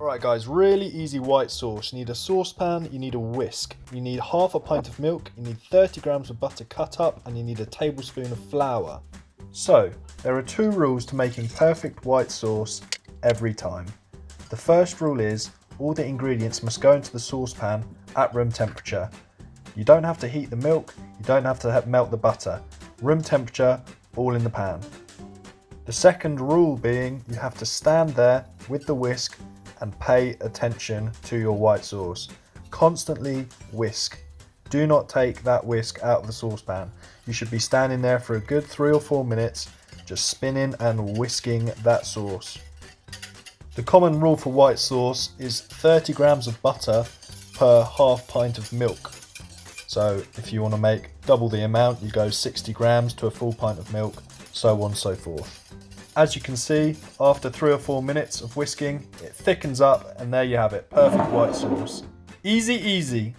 Alright guys, really easy white sauce. You need a saucepan, you need a whisk, you need half a pint of milk, you need 30 grams of butter cut up, and you need a tablespoon of flour. So, there are 2 rules to making perfect white sauce every time. The first rule is, all the ingredients must go into the saucepan at room temperature. You don't have to heat the milk, you don't have to melt the butter. Room temperature, all in the pan. The second rule being, you have to stand there with the whisk and pay attention to your white sauce. Constantly whisk. Do not take that whisk out of the saucepan. You should be standing there for a good 3 or 4 minutes, just spinning and whisking that sauce. The common rule for white sauce is 30 grams of butter per half pint of milk. So if you want to make double the amount, you go 60 grams to a full pint of milk, so on and so forth. As you can see, after 3 or 4 minutes of whisking, it thickens up and there you have it, perfect white sauce. Easy, easy.